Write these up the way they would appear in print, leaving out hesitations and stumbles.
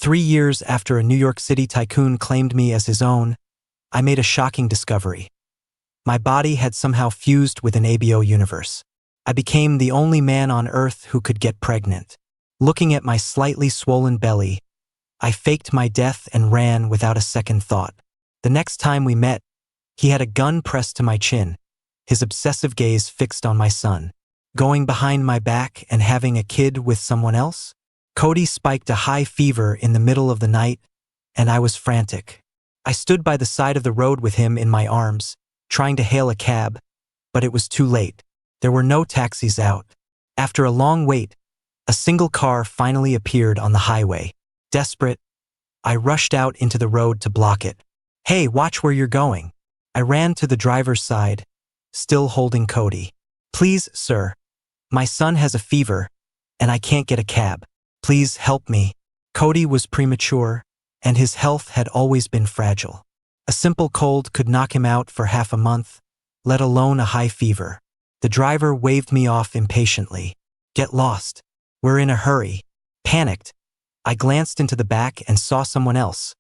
3 years after a New York City tycoon claimed me as his own, I made a shocking discovery. My body had somehow fused with an ABO universe. I became the only man on Earth who could get pregnant. Looking at my slightly swollen belly, I faked my death and ran without a second thought. The next time we met, he had a gun pressed to my chin, his obsessive gaze fixed on my son. Going behind my back and having a kid with someone else? Cody spiked a high fever in the middle of the night, and I was frantic. I stood by the side of the road with him in my arms, trying to hail a cab, but it was too late. There were no taxis out. After a long wait, a single car finally appeared on the highway. Desperate, I rushed out into the road to block it. "Hey, watch where you're going." I ran to the driver's side, still holding Cody. "Please, sir. My son has a fever, and I can't get a cab. Please help me." Cody was premature, and his health had always been fragile. A simple cold could knock him out for half a month, let alone a high fever. The driver waved me off impatiently. "Get lost. We're in a hurry." Panicked, I glanced into the back and saw someone else,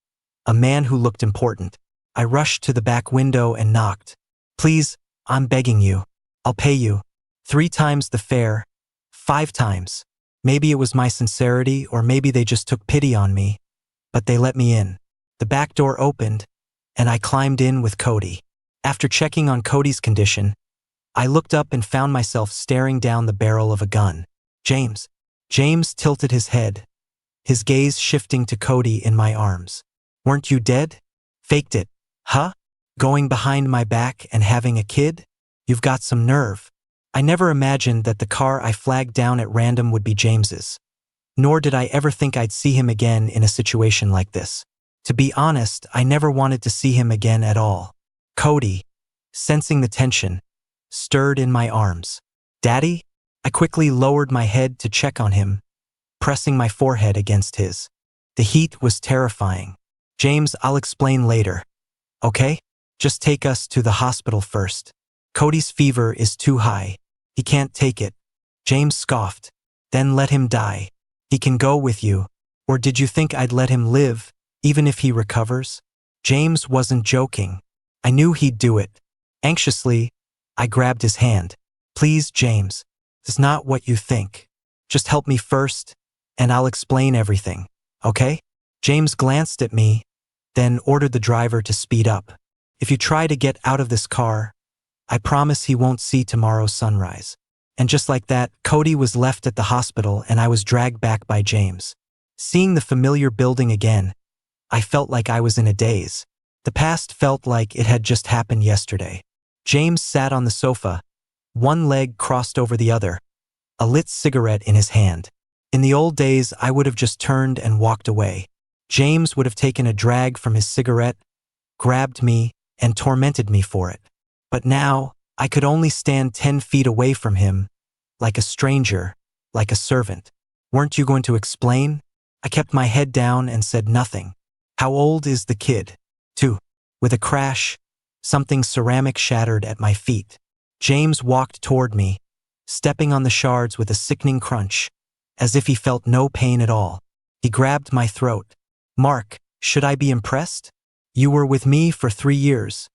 a man who looked important. I rushed to the back window and knocked. "Please, I'm begging you. I'll pay you. 3 times the fare. 5 times. Maybe it was my sincerity, or maybe they just took pity on me, but they let me in." The back door opened, and I climbed in with Cody. After checking on Cody's condition, I looked up and found myself staring down the barrel of a gun. "James." James tilted his head, his gaze shifting to Cody in my arms. "Weren't you dead? Faked it, huh? Going behind my back and having a kid? You've got some nerve." I never imagined that the car I flagged down at random would be James's. Nor did I ever think I'd see him again in a situation like this. To be honest, I never wanted to see him again at all. Cody, sensing the tension, stirred in my arms. "Daddy?" I quickly lowered my head to check on him, pressing my forehead against his. The heat was terrifying. "James, I'll explain later. Okay? Just take us to the hospital first. Cody's fever is too high. He can't take it." James scoffed. "Then let him die. He can go with you. Or did you think I'd let him live, even if he recovers?" James wasn't joking. I knew he'd do it. Anxiously, I grabbed his hand. "Please, James. It's not what you think. Just help me first, and I'll explain everything, okay?" James glanced at me, then ordered the driver to speed up. "If you try to get out of this car, I promise he won't see tomorrow's sunrise." And just like that, Cody was left at the hospital and I was dragged back by James. Seeing the familiar building again, I felt like I was in a daze. The past felt like it had just happened yesterday. James sat on the sofa, one leg crossed over the other, a lit cigarette in his hand. In the old days, I would have just turned and walked away. James would have taken a drag from his cigarette, grabbed me, and tormented me for it. But now, I could only stand 10 feet away from him, like a stranger, like a servant. "Weren't you going to explain?" I kept my head down and said nothing. "How old is the kid?" 2. With a crash, something ceramic shattered at my feet. James walked toward me, stepping on the shards with a sickening crunch, as if he felt no pain at all. He grabbed my throat. "Mark, should I be impressed? You were with me for 3 years.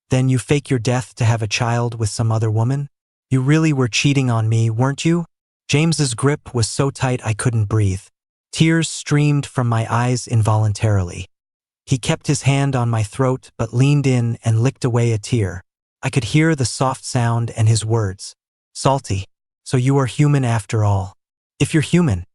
Then you fake your death to have a child with some other woman? You really were cheating on me, weren't you?" James's grip was so tight I couldn't breathe. Tears streamed from my eyes involuntarily. He kept his hand on my throat but leaned in and licked away a tear. I could hear the soft sound and his words. "Salty. So you are human after all. If you're human,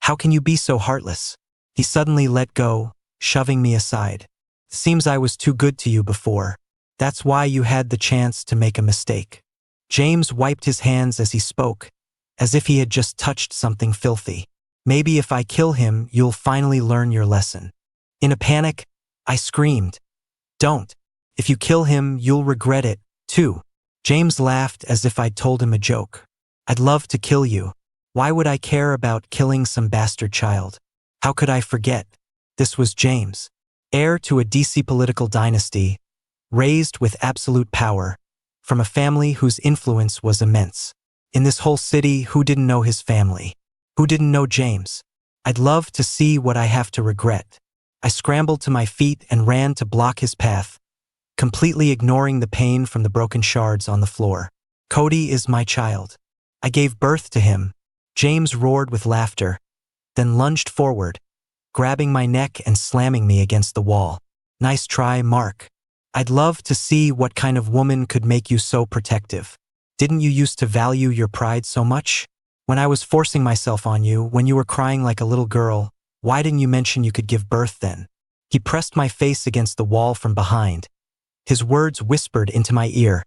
how can you be so heartless?" He suddenly let go, shoving me aside. "Seems I was too good to you before. That's why you had the chance to make a mistake." James wiped his hands as he spoke, as if he had just touched something filthy. "Maybe if I kill him, you'll finally learn your lesson." In a panic, I screamed, "Don't. If you kill him, you'll regret it, too." James laughed as if I'd told him a joke. "I'd love to kill you. Why would I care about killing some bastard child? How could I forget?" This was James, heir to a DC political dynasty, raised with absolute power, from a family whose influence was immense. In this whole city, who didn't know his family? Who didn't know James? I'd love to see what I have to regret. I scrambled to my feet and ran to block his path, completely ignoring the pain from the broken shards on the floor. Cody is my child. I gave birth to him. James roared with laughter, then lunged forward, grabbing my neck and slamming me against the wall. Nice try, Mark. I'd love to see what kind of woman could make you so protective. Didn't you used to value your pride so much? When I was forcing myself on you, when you were crying like a little girl, why didn't you mention you could give birth then? He pressed my face against the wall from behind. His words whispered into my ear,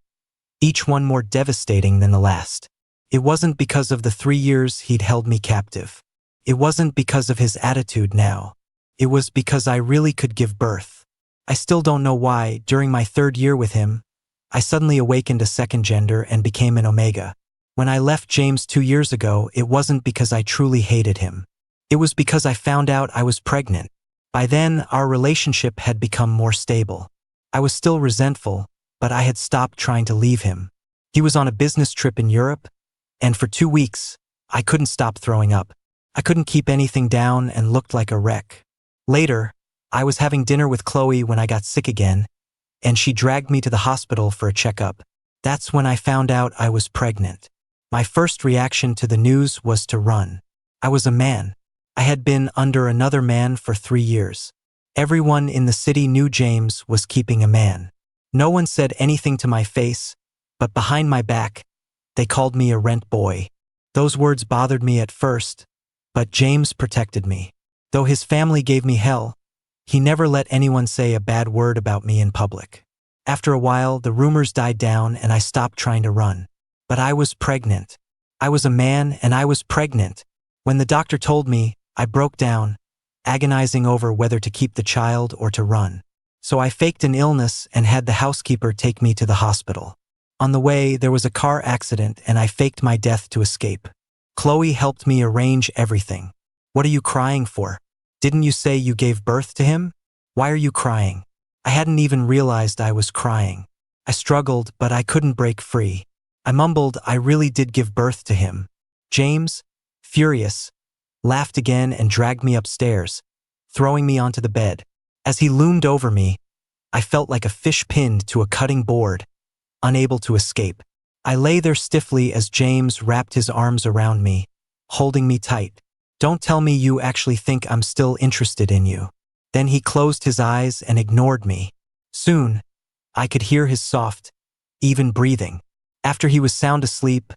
each one more devastating than the last. It wasn't because of the 3 years he'd held me captive. It wasn't because of his attitude now. It was because I really could give birth. I still don't know why, during my 3rd year with him, I suddenly awakened a second gender and became an omega. When I left James 2 years ago, it wasn't because I truly hated him. It was because I found out I was pregnant. By then, our relationship had become more stable. I was still resentful, but I had stopped trying to leave him. He was on a business trip in Europe, and for 2 weeks, I couldn't stop throwing up. I couldn't keep anything down and looked like a wreck. Later, I was having dinner with Chloe when I got sick again, and she dragged me to the hospital for a checkup. That's when I found out I was pregnant. My first reaction to the news was to run. I was a man. I had been under another man for 3 years. Everyone in the city knew James was keeping a man. No one said anything to my face, but behind my back, they called me a rent boy. Those words bothered me at first, but James protected me. Though his family gave me hell, he never let anyone say a bad word about me in public. After a while, the rumors died down and I stopped trying to run. But I was pregnant. I was a man and I was pregnant. When the doctor told me, I broke down, agonizing over whether to keep the child or to run. So I faked an illness and had the housekeeper take me to the hospital. On the way, there was a car accident and I faked my death to escape. Chloe helped me arrange everything. What are you crying for? Didn't you say you gave birth to him? Why are you crying? I hadn't even realized I was crying. I struggled, but I couldn't break free. I mumbled I really did give birth to him. James, furious, laughed again and dragged me upstairs, throwing me onto the bed. As he loomed over me, I felt like a fish pinned to a cutting board, unable to escape. I lay there stiffly as James wrapped his arms around me, holding me tight. Don't tell me you actually think I'm still interested in you. Then he closed his eyes and ignored me. Soon, I could hear his soft, even breathing. After he was sound asleep,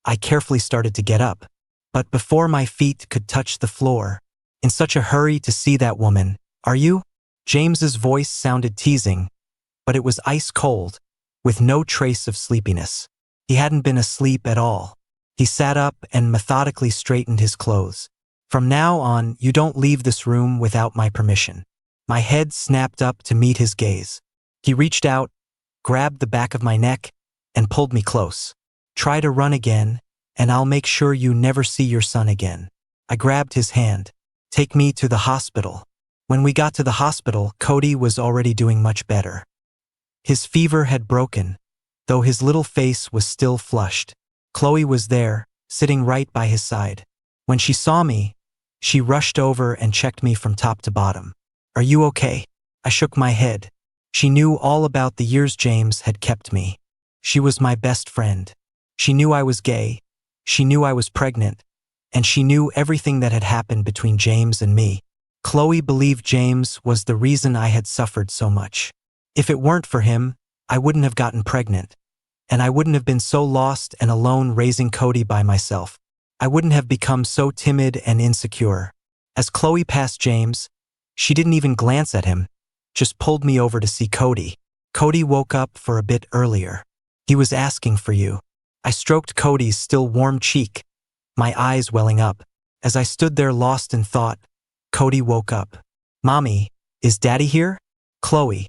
I carefully started to get up. But before my feet could touch the floor, in such a hurry to see that woman, are you? James's voice sounded teasing, but it was ice cold, with no trace of sleepiness. He hadn't been asleep at all. He sat up and methodically straightened his clothes. From now on, you don't leave this room without my permission. My head snapped up to meet his gaze. He reached out, grabbed the back of my neck, and pulled me close. Try to run again, and I'll make sure you never see your son again. I grabbed his hand. Take me to the hospital. When we got to the hospital, Cody was already doing much better. His fever had broken, though his little face was still flushed. Chloe was there, sitting right by his side. When she saw me, she rushed over and checked me from top to bottom. Are you okay? I shook my head. She knew all about the years James had kept me. She was my best friend. She knew I was gay. She knew I was pregnant. And she knew everything that had happened between James and me. Chloe believed James was the reason I had suffered so much. If it weren't for him, I wouldn't have gotten pregnant. And I wouldn't have been so lost and alone raising Cody by myself. I wouldn't have become so timid and insecure. As Chloe passed James, she didn't even glance at him, just pulled me over to see Cody. Cody woke up for a bit earlier. He was asking for you. I stroked Cody's still warm cheek, my eyes welling up. As I stood there lost in thought, Cody woke up. Mommy, is Daddy here? Chloe,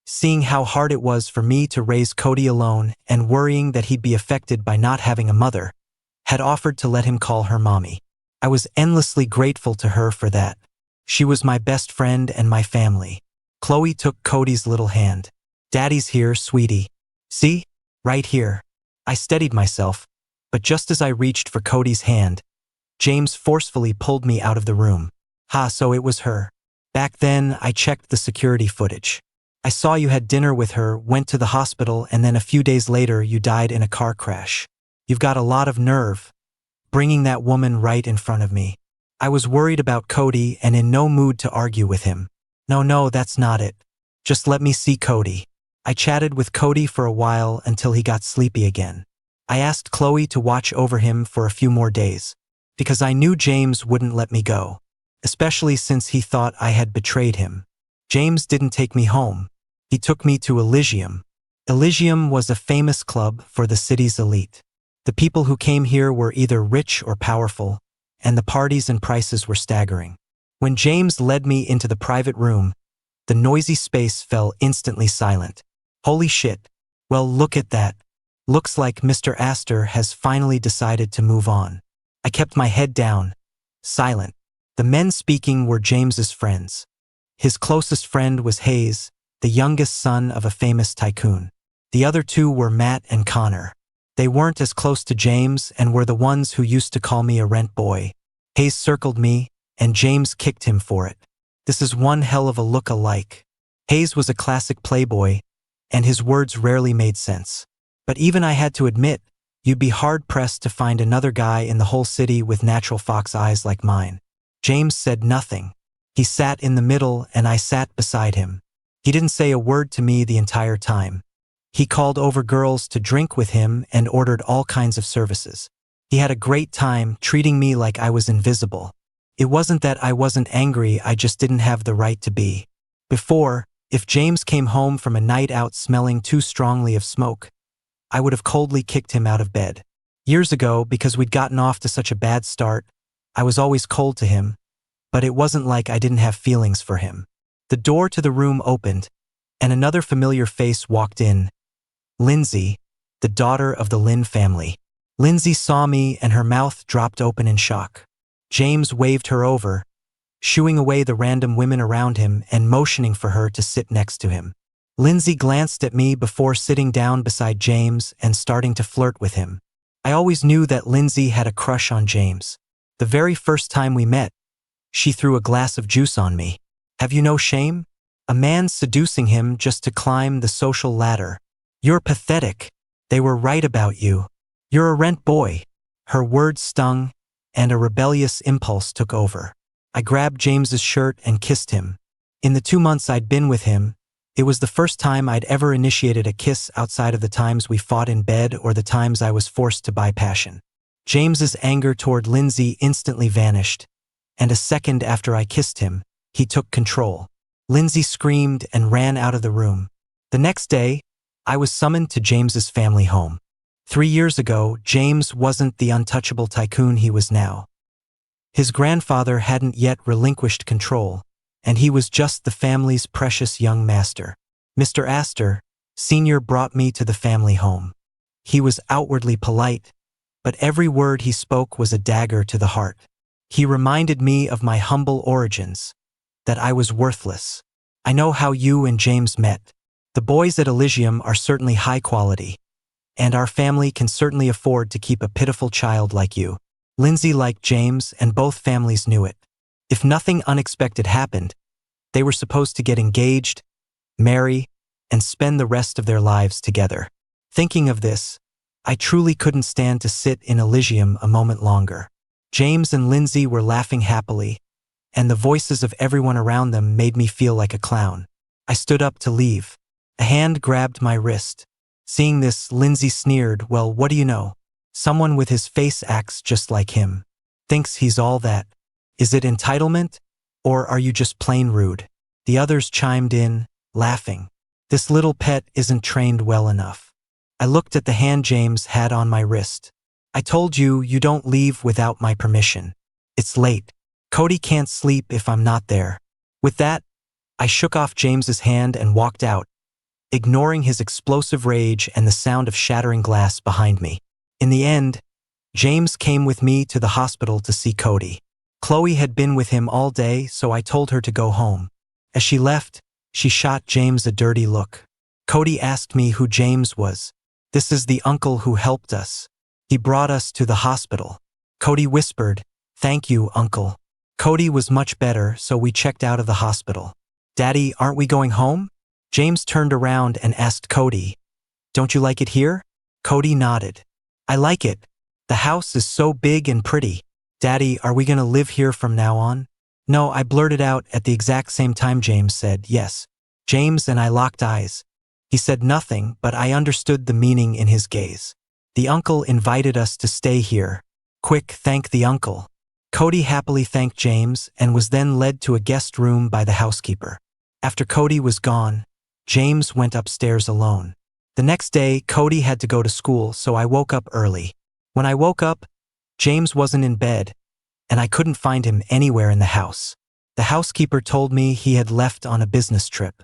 seeing how hard it was for me to raise Cody alone and worrying that he'd be affected by not having a mother, had offered to let him call her mommy. I was endlessly grateful to her for that. She was my best friend and my family. Chloe took Cody's little hand. Daddy's here, sweetie. See? Right here. I steadied myself, but just as I reached for Cody's hand, James forcefully pulled me out of the room. Ha, so it was her. Back then, I checked the security footage. I saw you had dinner with her, went to the hospital, and then a few days later you died in a car crash. You've got a lot of nerve, bringing that woman right in front of me. I was worried about Cody and in no mood to argue with him. No, that's not it. Just let me see Cody. I chatted with Cody for a while until he got sleepy again. I asked Chloe to watch over him for a few more days, because I knew James wouldn't let me go, especially since he thought I had betrayed him. James didn't take me home. He took me to Elysium. Elysium was a famous club for the city's elite. The people who came here were either rich or powerful, and the parties and prices were staggering. When James led me into the private room, the noisy space fell instantly silent. Holy shit. Well, look at that. Looks like Mr. Astor has finally decided to move on. I kept my head down, silent. The men speaking were James's friends. His closest friend was Hayes, the youngest son of a famous tycoon. The other two were Matt and Connor. They weren't as close to James and were the ones who used to call me a rent boy. Hayes circled me, and James kicked him for it. This is one hell of a look-alike. Hayes was a classic playboy, and his words rarely made sense. But even I had to admit, you'd be hard-pressed to find another guy in the whole city with natural fox eyes like mine. James said nothing. He sat in the middle and I sat beside him. He didn't say a word to me the entire time. He called over girls to drink with him and ordered all kinds of services. He had a great time treating me like I was invisible. It wasn't that I wasn't angry, I just didn't have the right to be. Before, if James came home from a night out smelling too strongly of smoke, I would have coldly kicked him out of bed. Years ago, because we'd gotten off to such a bad start, I was always cold to him, but it wasn't like I didn't have feelings for him. The door to the room opened, and another familiar face walked in. Lindsay, the daughter of the Lynn family. Lindsay saw me and her mouth dropped open in shock. James waved her over, shooing away the random women around him and motioning for her to sit next to him. Lindsay glanced at me before sitting down beside James and starting to flirt with him. I always knew that Lindsay had a crush on James. The very first time we met, she threw a glass of juice on me. Have you no shame? A man seducing him just to climb the social ladder. You're pathetic. They were right about you. You're a rent boy. Her words stung, and a rebellious impulse took over. I grabbed James's shirt and kissed him. In the 2 months I'd been with him, it was the first time I'd ever initiated a kiss outside of the times we fought in bed or the times I was forced to buy passion. James's anger toward Lindsay instantly vanished, and a second after I kissed him, he took control. Lindsay screamed and ran out of the room. The next day, I was summoned to James's family home. 3 years ago, James wasn't the untouchable tycoon he was now. His grandfather hadn't yet relinquished control, and he was just the family's precious young master. Mr. Astor, Sr. brought me to the family home. He was outwardly polite, but every word he spoke was a dagger to the heart. He reminded me of my humble origins, that I was worthless. I know how you and James met. The boys at Elysium are certainly high quality, and our family can certainly afford to keep a pitiful child like you. Lindsay liked James, and both families knew it. If nothing unexpected happened, they were supposed to get engaged, marry, and spend the rest of their lives together. Thinking of this, I truly couldn't stand to sit in Elysium a moment longer. James and Lindsay were laughing happily, and the voices of everyone around them made me feel like a clown. I stood up to leave. A hand grabbed my wrist. Seeing this, Lindsay sneered, "Well, what do you know? Someone with his face acts just like him. Thinks he's all that. Is it entitlement? Or are you just plain rude?" The others chimed in, laughing. This little pet isn't trained well enough. I looked at the hand James had on my wrist. I told you, you don't leave without my permission. It's late. Cody can't sleep if I'm not there. With that, I shook off James's hand and walked out, ignoring his explosive rage and the sound of shattering glass behind me. In the end, James came with me to the hospital to see Cody. Chloe had been with him all day, so I told her to go home. As she left, she shot James a dirty look. Cody asked me who James was. "This is the uncle who helped us. He brought us to the hospital." Cody whispered, Thank you, Uncle. Cody was much better, so we checked out of the hospital. Daddy, aren't we going home? James turned around and asked Cody, Don't you like it here? Cody nodded. I like it. The house is so big and pretty. Daddy, are we gonna live here from now on? No, I blurted out at the exact same time James said yes. James and I locked eyes. He said nothing, but I understood the meaning in his gaze. The uncle invited us to stay here. Quick, thank the uncle. Cody happily thanked James and was then led to a guest room by the housekeeper. After Cody was gone, James went upstairs alone. The next day, Cody had to go to school, so I woke up early. When I woke up, James wasn't in bed, and I couldn't find him anywhere in the house. The housekeeper told me he had left on a business trip.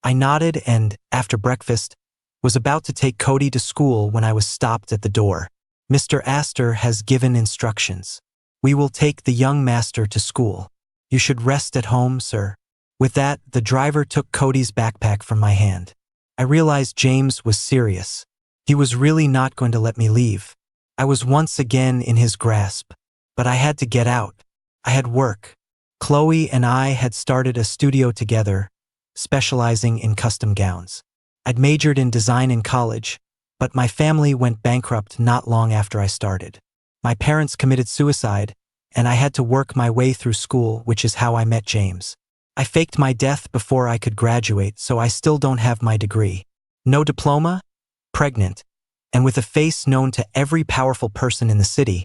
I nodded and, after breakfast, was about to take Cody to school when I was stopped at the door. Mr. Astor has given instructions. We will take the young master to school. You should rest at home, sir. With that, the driver took Cody's backpack from my hand. I realized James was serious. He was really not going to let me leave. I was once again in his grasp. But I had to get out. I had work. Chloe and I had started a studio together, specializing in custom gowns. I'd majored in design in college, but my family went bankrupt not long after I started. My parents committed suicide, and I had to work my way through school, which is how I met James. I faked my death before I could graduate, so I still don't have my degree. No diploma, pregnant, and with a face known to every powerful person in the city,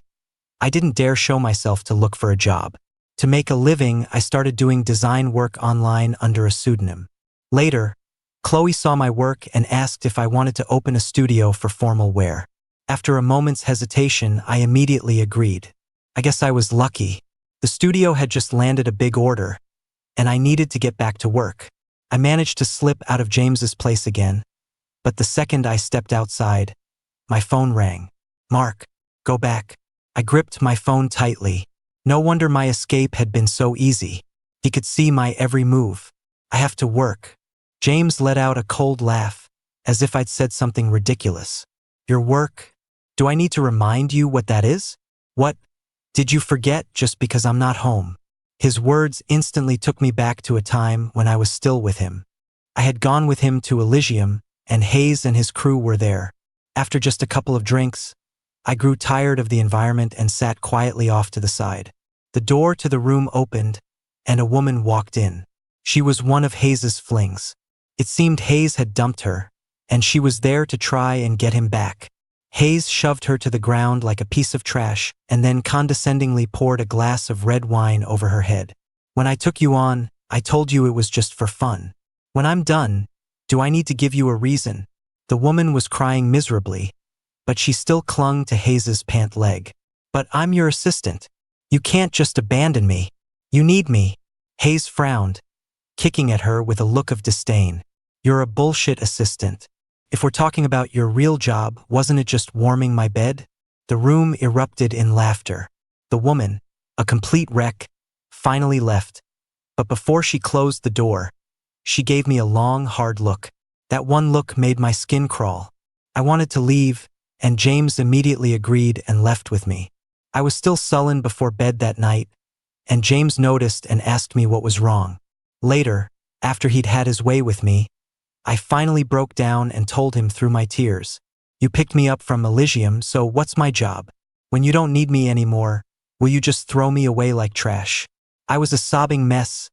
I didn't dare show myself to look for a job. To make a living, I started doing design work online under a pseudonym. Later, Chloe saw my work and asked if I wanted to open a studio for formal wear. After a moment's hesitation, I immediately agreed. I guess I was lucky. The studio had just landed a big order, and I needed to get back to work. I managed to slip out of James's place again, but the second I stepped outside, my phone rang. Mark, go back. I gripped my phone tightly. No wonder my escape had been so easy. He could see my every move. I have to work. James let out a cold laugh, as if I'd said something ridiculous. Your work? Do I need to remind you what that is? What? Did you forget just because I'm not home? His words instantly took me back to a time when I was still with him. I had gone with him to Elysium, and Hayes and his crew were there. After just a couple of drinks, I grew tired of the environment and sat quietly off to the side. The door to the room opened, and a woman walked in. She was one of Hayes's flings. It seemed Hayes had dumped her, and she was there to try and get him back. Hayes shoved her to the ground like a piece of trash and then condescendingly poured a glass of red wine over her head. When I took you on, I told you it was just for fun. When I'm done, do I need to give you a reason? The woman was crying miserably, but she still clung to Hayes's pant leg. But I'm your assistant. You can't just abandon me. You need me. Hayes frowned, kicking at her with a look of disdain. You're a bullshit assistant. If we're talking about your real job, wasn't it just warming my bed? The room erupted in laughter. The woman, a complete wreck, finally left. But before she closed the door, she gave me a long, hard look. That one look made my skin crawl. I wanted to leave, and James immediately agreed and left with me. I was still sullen before bed that night, and James noticed and asked me what was wrong. Later, after he'd had his way with me, I finally broke down and told him through my tears. You picked me up from Elysium, so what's my job? When you don't need me anymore, will you just throw me away like trash? I was a sobbing mess.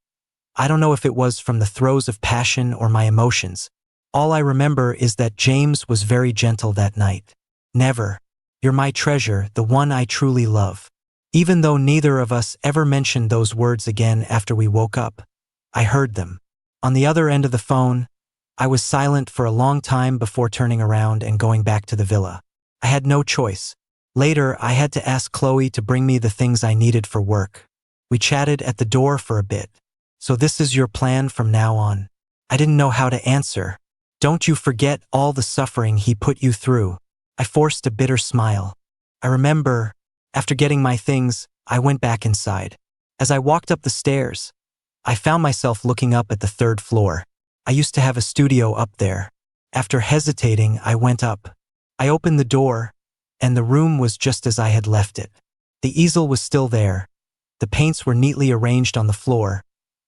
I don't know if it was from the throes of passion or my emotions. All I remember is that James was very gentle that night. Never. You're my treasure, the one I truly love. Even though neither of us ever mentioned those words again after we woke up, I heard them. On the other end of the phone, I was silent for a long time before turning around and going back to the villa. I had no choice. Later, I had to ask Chloe to bring me the things I needed for work. We chatted at the door for a bit. So this is your plan from now on? I didn't know how to answer. Don't you forget all the suffering he put you through. I forced a bitter smile. I remember, after getting my things, I went back inside. As I walked up the stairs, I found myself looking up at the third floor. I used to have a studio up there. After hesitating, I went up. I opened the door, and the room was just as I had left it. The easel was still there, The paints were neatly arranged on the floor,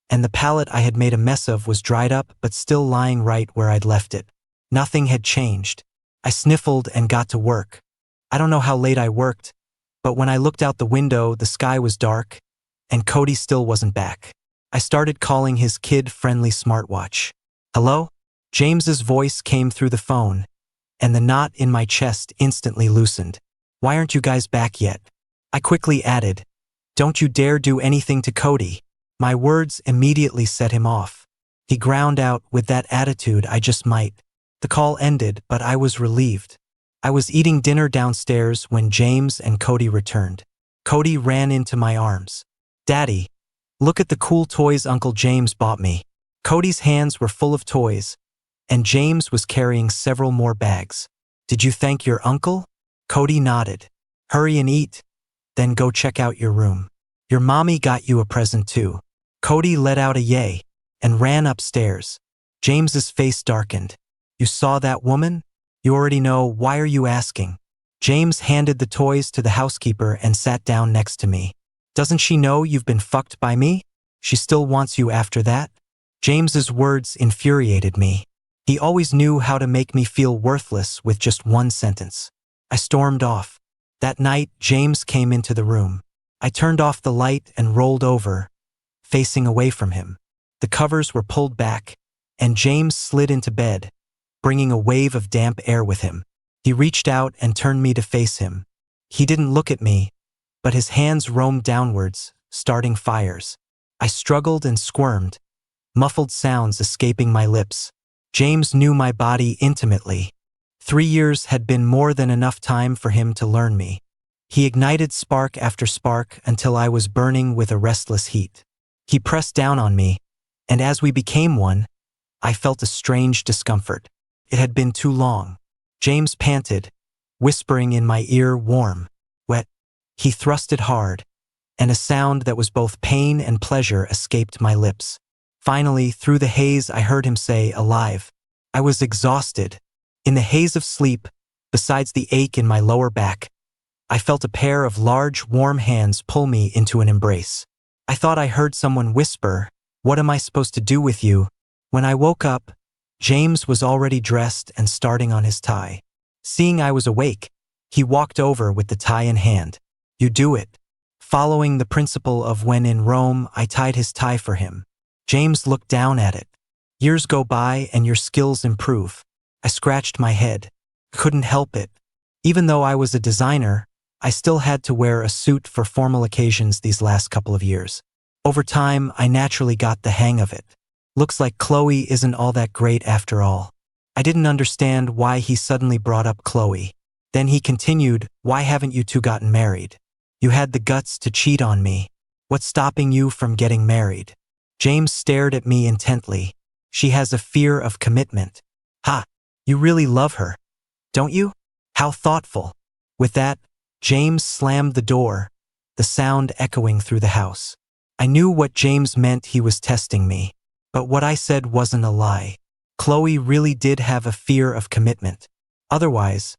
and the palette I had made a mess of was dried up but still lying right where I'd left it. Nothing had changed. I sniffled and got to work. I don't know how late I worked, but when I looked out the window, the sky was dark, and Cody still wasn't back. I started calling his kid-friendly smartwatch. Hello? James's voice came through the phone, and the knot in my chest instantly loosened. Why aren't you guys back yet? I quickly added, don't you dare do anything to Cody. My words immediately set him off. He ground out, with that attitude I just might. The call ended, but I was relieved. I was eating dinner downstairs when James and Cody returned. Cody ran into my arms. Daddy, look at the cool toys Uncle James bought me. Cody's hands were full of toys, and James was carrying several more bags. Did you thank your uncle? Cody nodded. Hurry and eat, then go check out your room. Your mommy got you a present too. Cody let out a yay and ran upstairs. James's face darkened. You saw that woman? You already know, why are you asking? James handed the toys to the housekeeper and sat down next to me. Doesn't she know you've been fucked by me? She still wants you after that? James's words infuriated me. He always knew how to make me feel worthless with just one sentence. I stormed off. That night, James came into the room. I turned off the light and rolled over, facing away from him. The covers were pulled back, and James slid into bed, bringing a wave of damp air with him. He reached out and turned me to face him. He didn't look at me, but his hands roamed downwards, starting fires. I struggled and squirmed, muffled sounds escaping my lips. James knew my body intimately. 3 years had been more than enough time for him to learn me. He ignited spark after spark until I was burning with a restless heat. He pressed down on me, and as we became one, I felt a strange discomfort. It had been too long. James panted, whispering in my ear, warm, wet. He thrusted hard, and a sound that was both pain and pleasure escaped my lips. Finally, through the haze, I heard him say, alive. I was exhausted. In the haze of sleep, besides the ache in my lower back, I felt a pair of large, warm hands pull me into an embrace. I thought I heard someone whisper, what am I supposed to do with you? When I woke up, James was already dressed and starting on his tie. Seeing I was awake, he walked over with the tie in hand. You do it. Following the principle of when in Rome, I tied his tie for him. James looked down at it. Years go by and your skills improve. I scratched my head. Couldn't help it. Even though I was a designer, I still had to wear a suit for formal occasions these last couple of years. Over time, I naturally got the hang of it. Looks like Chloe isn't all that great after all. I didn't understand why he suddenly brought up Chloe. Then he continued, why haven't you two gotten married? You had the guts to cheat on me. What's stopping you from getting married? James stared at me intently. She has a fear of commitment. Ha! You really love her, don't you? How thoughtful. With that, James slammed the door, the sound echoing through the house. I knew what James meant. He was testing me. But what I said wasn't a lie. Chloe really did have a fear of commitment. Otherwise,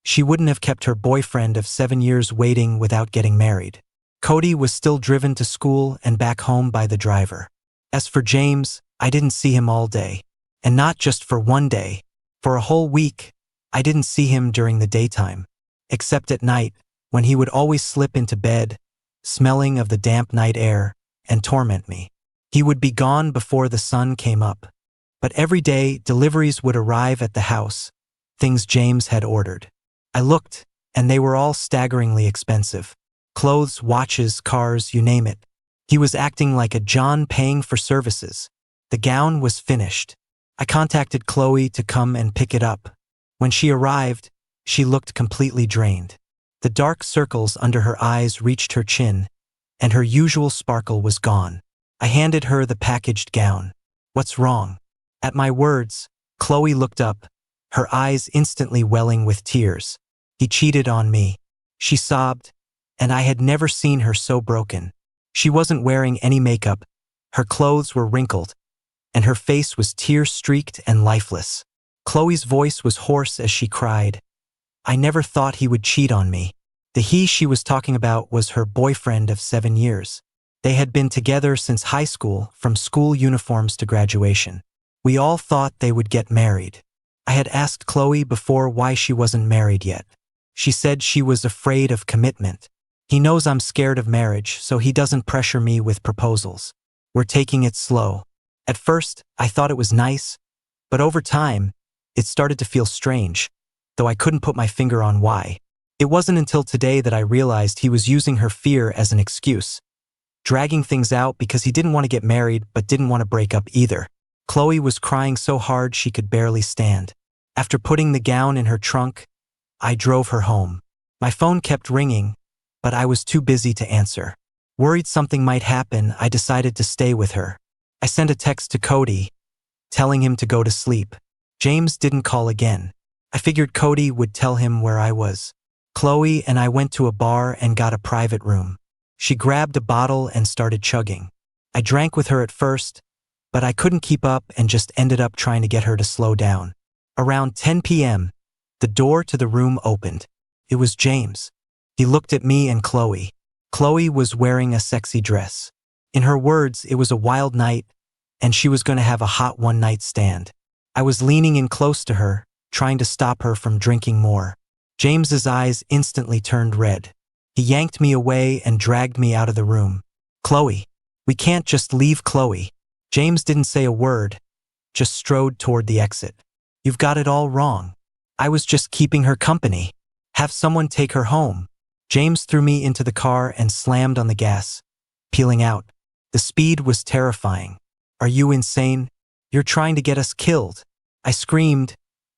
she wouldn't have kept her boyfriend of 7 years waiting without getting married. Cody was still driven to school and back home by the driver. As for James, I didn't see him all day. And not just for one day. For a whole week, I didn't see him during the daytime. Except at night, when he would always slip into bed, smelling of the damp night air, and torment me. He would be gone before the sun came up. But every day, deliveries would arrive at the house, things James had ordered. I looked, and they were all staggeringly expensive. Clothes, watches, cars, you name it. He was acting like a John paying for services. The gown was finished. I contacted Chloe to come and pick it up. When she arrived, she looked completely drained. The dark circles under her eyes reached her chin, and her usual sparkle was gone. I handed her the packaged gown. What's wrong? At my words, Chloe looked up, her eyes instantly welling with tears. He cheated on me. She sobbed, and I had never seen her so broken. She wasn't wearing any makeup. Her clothes were wrinkled, and her face was tear-streaked and lifeless. Chloe's voice was hoarse as she cried. I never thought he would cheat on me. The he she was talking about was her boyfriend of 7 years. They had been together since high school, from school uniforms to graduation. We all thought they would get married. I had asked Chloe before why she wasn't married yet. She said she was afraid of commitment. He knows I'm scared of marriage, so he doesn't pressure me with proposals. We're taking it slow. At first, I thought it was nice, but over time, it started to feel strange, though I couldn't put my finger on why. It wasn't until today that I realized he was using her fear as an excuse, dragging things out because he didn't want to get married but didn't want to break up either. Chloe was crying so hard she could barely stand. After putting the gown in her trunk, I drove her home. My phone kept ringing, but I was too busy to answer. Worried something might happen, I decided to stay with her. I sent a text to Cody, telling him to go to sleep. James didn't call again. I figured Cody would tell him where I was. Chloe and I went to a bar and got a private room. She grabbed a bottle and started chugging. I drank with her at first, but I couldn't keep up and just ended up trying to get her to slow down. Around 10 p.m., the door to the room opened. It was James. He looked at me and Chloe. Chloe was wearing a sexy dress. In her words, it was a wild night, and she was going to have a hot one-night stand. I was leaning in close to her, trying to stop her from drinking more. James's eyes instantly turned red. He yanked me away and dragged me out of the room. Chloe, we can't just leave Chloe. James didn't say a word, just strode toward the exit. You've got it all wrong. I was just keeping her company. Have someone take her home. James threw me into the car and slammed on the gas, peeling out. The speed was terrifying. Are you insane? You're trying to get us killed. I screamed,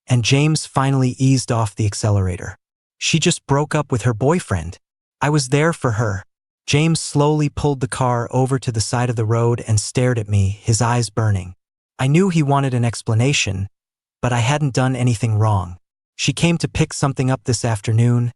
and James finally eased off the accelerator. She just broke up with her boyfriend. I was there for her. James slowly pulled the car over to the side of the road and stared at me, his eyes burning. I knew he wanted an explanation, but I hadn't done anything wrong. She came to pick something up this afternoon,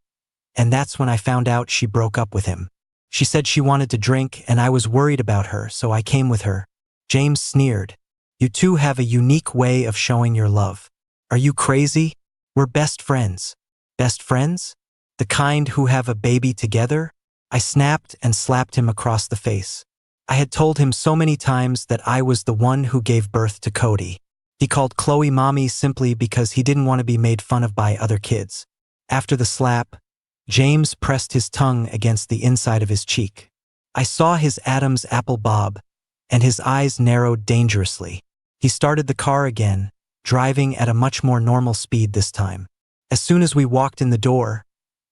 and that's when I found out she broke up with him. She said she wanted to drink, and I was worried about her, so I came with her. James sneered. You two have a unique way of showing your love. Are you crazy? We're best friends. Best friends? The kind who have a baby together? I snapped and slapped him across the face. I had told him so many times that I was the one who gave birth to Cody. He called Chloe mommy simply because he didn't want to be made fun of by other kids. After the slap, James pressed his tongue against the inside of his cheek. I saw his Adam's apple bob, and his eyes narrowed dangerously. He started the car again, driving at a much more normal speed this time. As soon as we walked in the door,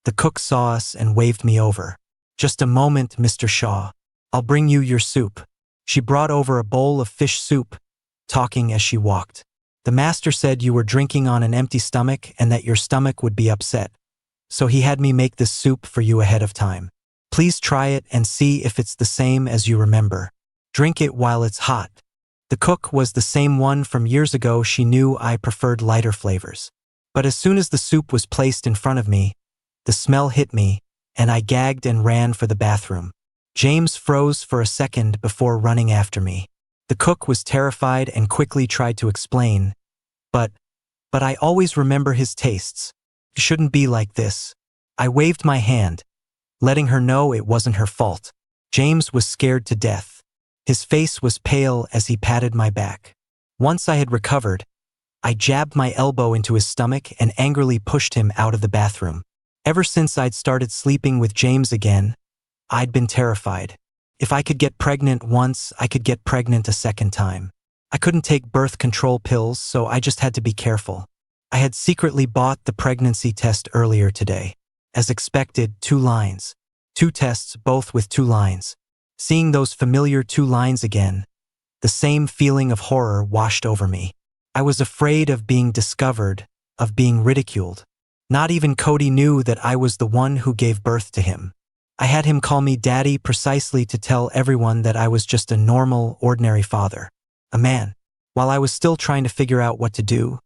the cook saw us and waved me over. Just a moment, Mr. Shaw. I'll bring you your soup. She brought over a bowl of fish soup, talking as she walked. The master said you were drinking on an empty stomach and that your stomach would be upset. So he had me make this soup for you ahead of time. Please try it and see if it's the same as you remember. Drink it while it's hot. The cook was the same one from years ago. She knew I preferred lighter flavors. But as soon as the soup was placed in front of me, the smell hit me, and I gagged and ran for the bathroom. James froze for a second before running after me. The cook was terrified and quickly tried to explain, but I always remember his tastes. It shouldn't be like this. I waved my hand, letting her know it wasn't her fault. James was scared to death. His face was pale as he patted my back. Once I had recovered, I jabbed my elbow into his stomach and angrily pushed him out of the bathroom. Ever since I'd started sleeping with James again, I'd been terrified. If I could get pregnant once, I could get pregnant a second time. I couldn't take birth control pills, so I just had to be careful. I had secretly bought the pregnancy test earlier today. As expected, 2 lines. 2 tests, both with 2 lines. Seeing those familiar 2 lines again, the same feeling of horror washed over me. I was afraid of being discovered, of being ridiculed. Not even Cody knew that I was the one who gave birth to him. I had him call me daddy precisely to tell everyone that I was just a normal, ordinary father. A man. While I was still trying to figure out what to do,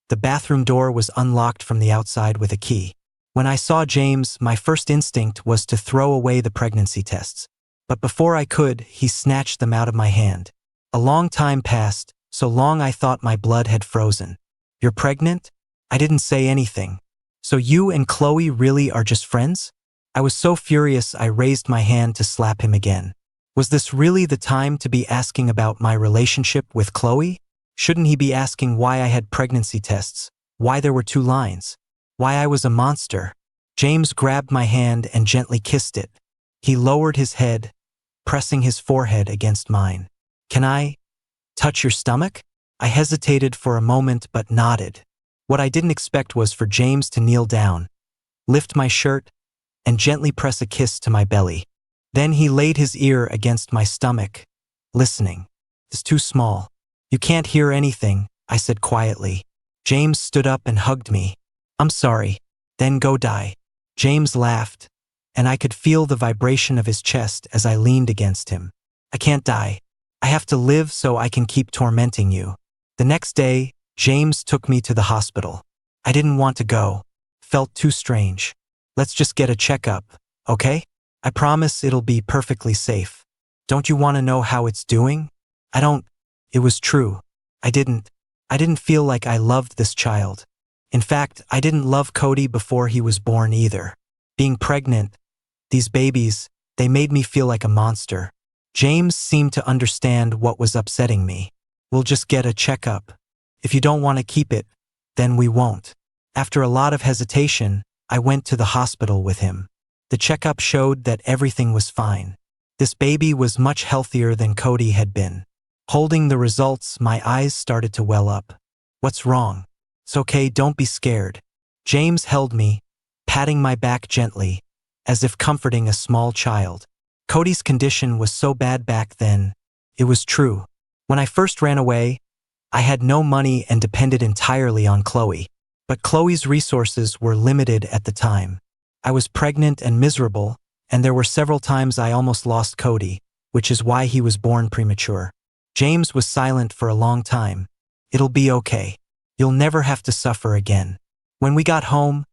the bathroom door was unlocked from the outside with a key. When I saw James, my first instinct was to throw away the pregnancy tests. But before I could, he snatched them out of my hand. A long time passed, so long I thought my blood had frozen. You're pregnant? I didn't say anything. So you and Chloe really are just friends? I was so furious I raised my hand to slap him again. Was this really the time to be asking about my relationship with Chloe? Shouldn't he be asking why I had pregnancy tests, why there were 2 lines, why I was a monster? James grabbed my hand and gently kissed it. He lowered his head, pressing his forehead against mine. Can I touch your stomach? I hesitated for a moment but nodded. What I didn't expect was for James to kneel down, lift my shirt, and gently press a kiss to my belly. Then he laid his ear against my stomach, listening. It's too small. You can't hear anything, I said quietly. James stood up and hugged me. I'm sorry. Then go die. James laughed, and I could feel the vibration of his chest as I leaned against him. I can't die. I have to live so I can keep tormenting you. The next day, James took me to the hospital. I didn't want to go. Felt too strange. Let's just get a checkup, okay? I promise it'll be perfectly safe. Don't you want to know how it's doing? I don't. It was true. I didn't feel like I loved this child. In fact, I didn't love Cody before he was born either. Being pregnant, these babies, they made me feel like a monster. James seemed to understand what was upsetting me. We'll just get a checkup. If you don't want to keep it, then we won't. After a lot of hesitation, I went to the hospital with him. The checkup showed that everything was fine. This baby was much healthier than Cody had been. Holding the results, my eyes started to well up. What's wrong? It's okay, don't be scared. James held me, patting my back gently, as if comforting a small child. Cody's condition was so bad back then. It was true. When I first ran away, I had no money and depended entirely on Chloe. But Chloe's resources were limited at the time. I was pregnant and miserable, and there were several times I almost lost Cody, which is why he was born premature. James was silent for a long time. It'll be okay. You'll never have to suffer again. When we got home,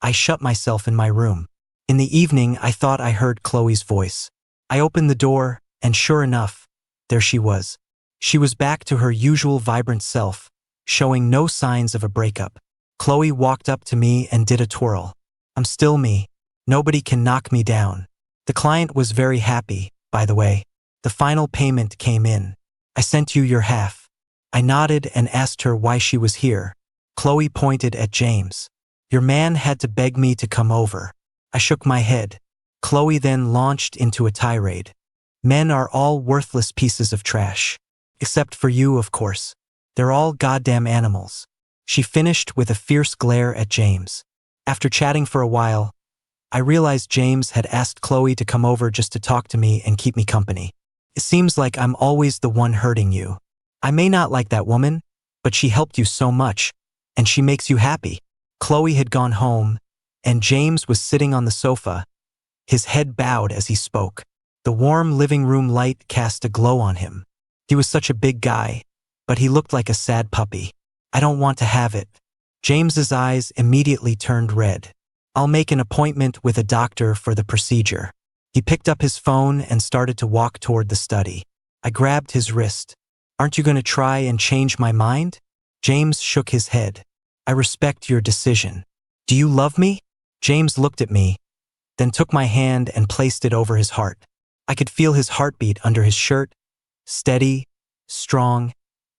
I shut myself in my room. In the evening, I thought I heard Chloe's voice. I opened the door, and sure enough, there she was. She was back to her usual vibrant self, showing no signs of a breakup. Chloe walked up to me and did a twirl. I'm still me. Nobody can knock me down. The client was very happy, by the way. The final payment came in. I sent you your half. I nodded and asked her why she was here. Chloe pointed at James. Your man had to beg me to come over. I shook my head. Chloe then launched into a tirade. Men are all worthless pieces of trash. Except for you, of course. They're all goddamn animals. She finished with a fierce glare at James. After chatting for a while, I realized James had asked Chloe to come over just to talk to me and keep me company. It seems like I'm always the one hurting you. I may not like that woman, but she helped you so much, and she makes you happy. Chloe had gone home, and James was sitting on the sofa, his head bowed as he spoke. The warm living room light cast a glow on him. He was such a big guy, but he looked like a sad puppy. I don't want to have it. James's eyes immediately turned red. I'll make an appointment with a doctor for the procedure. He picked up his phone and started to walk toward the study. I grabbed his wrist. Aren't you going to try and change my mind? James shook his head. I respect your decision. Do you love me? James looked at me, then took my hand and placed it over his heart. I could feel his heartbeat under his shirt, steady, strong,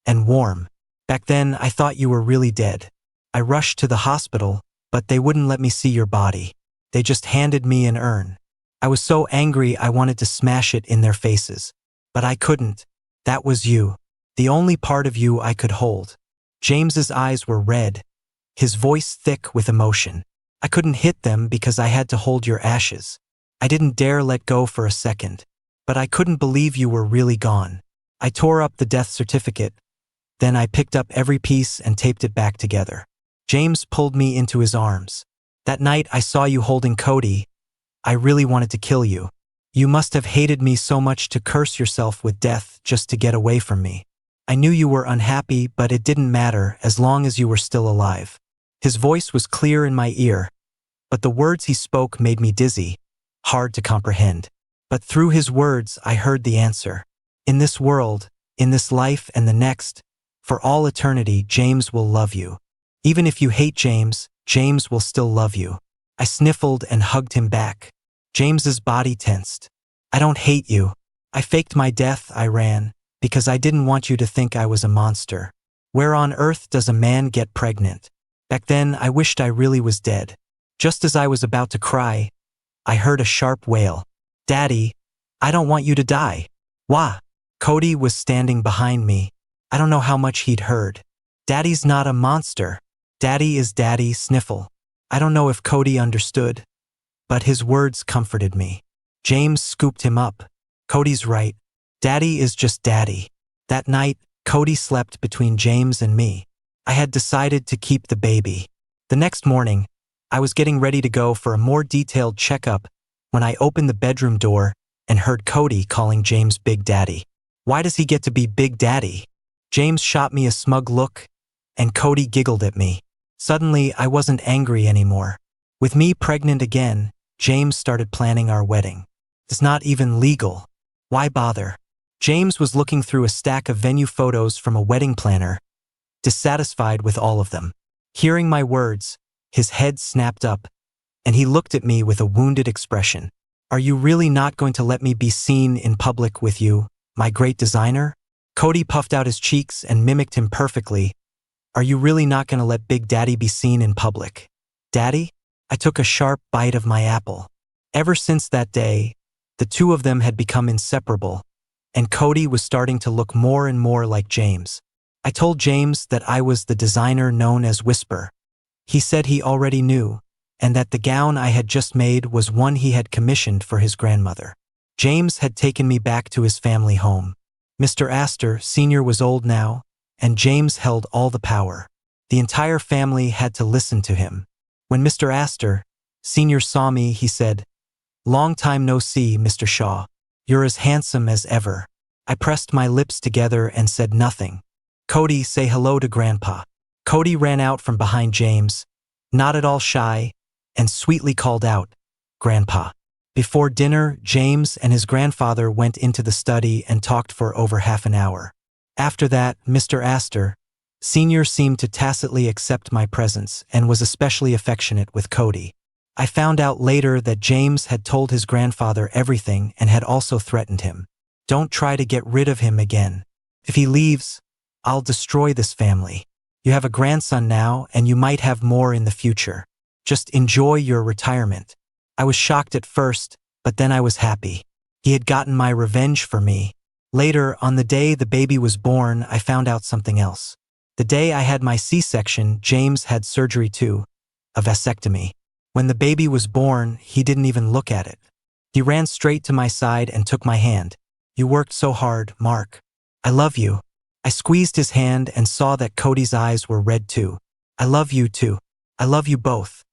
and warm. Back then, I thought you were really dead. I rushed to the hospital, but they wouldn't let me see your body. They just handed me an urn. I was so angry I wanted to smash it in their faces. But I couldn't. That was you. The only part of you I could hold. James's eyes were red, his voice thick with emotion. I couldn't hit them because I had to hold your ashes. I didn't dare let go for a second. But I couldn't believe you were really gone. I tore up the death certificate. Then I picked up every piece and taped it back together. James pulled me into his arms. That night I saw you holding Cody. I really wanted to kill you. You must have hated me so much to curse yourself with death just to get away from me. I knew you were unhappy, but it didn't matter as long as you were still alive. His voice was clear in my ear, but the words he spoke made me dizzy, hard to comprehend. But through his words I heard the answer. In this world, in this life and the next, for all eternity, James will love you. Even if you hate James, James will still love you. I sniffled and hugged him back. James's body tensed. I don't hate you. I faked my death, I ran, because I didn't want you to think I was a monster. Where on earth does a man get pregnant? Back then, I wished I really was dead. Just as I was about to cry, I heard a sharp wail. Daddy, I don't want you to die. Wah! Cody was standing behind me. I don't know how much he'd heard. Daddy's not a monster. Daddy is Daddy, sniffle. I don't know if Cody understood, but his words comforted me. James scooped him up. Cody's right. Daddy is just Daddy. That night, Cody slept between James and me. I had decided to keep the baby. The next morning, I was getting ready to go for a more detailed checkup when I opened the bedroom door and heard Cody calling James Big Daddy. Why does he get to be Big Daddy? James shot me a smug look, and Cody giggled at me. Suddenly, I wasn't angry anymore. With me pregnant again, James started planning our wedding. It's not even legal. Why bother? James was looking through a stack of venue photos from a wedding planner, dissatisfied with all of them. Hearing my words, his head snapped up, and he looked at me with a wounded expression. Are you really not going to let me be seen in public with you, my great designer? Cody puffed out his cheeks and mimicked him perfectly. Are you really not going to let Big Daddy be seen in public? Daddy? I took a sharp bite of my apple. Ever since that day, the two of them had become inseparable, and Cody was starting to look more and more like James. I told James that I was the designer known as Whisper. He said he already knew, and that the gown I had just made was one he had commissioned for his grandmother. James had taken me back to his family home. Mr. Astor, Sr. was old now, and James held all the power. The entire family had to listen to him. When Mr. Astor, Sr. saw me, he said, "Long time no see, Mr. Shaw. You're as handsome as ever." I pressed my lips together and said nothing. Cody, say hello to Grandpa. Cody ran out from behind James, not at all shy, and sweetly called out, "Grandpa." Before dinner, James and his grandfather went into the study and talked for over half an hour. After that, Mr. Astor, Sr. seemed to tacitly accept my presence and was especially affectionate with Cody. I found out later that James had told his grandfather everything and had also threatened him. Don't try to get rid of him again. If he leaves, I'll destroy this family. You have a grandson now, and you might have more in the future. Just enjoy your retirement. I was shocked at first, but then I was happy. He had gotten my revenge for me. Later, on the day the baby was born, I found out something else. The day I had my C-section, James had surgery too, a vasectomy. When the baby was born, he didn't even look at it. He ran straight to my side and took my hand. "You worked so hard, Mark. I love you." I squeezed his hand and saw that Cody's eyes were red too. "I love you too. I love you both."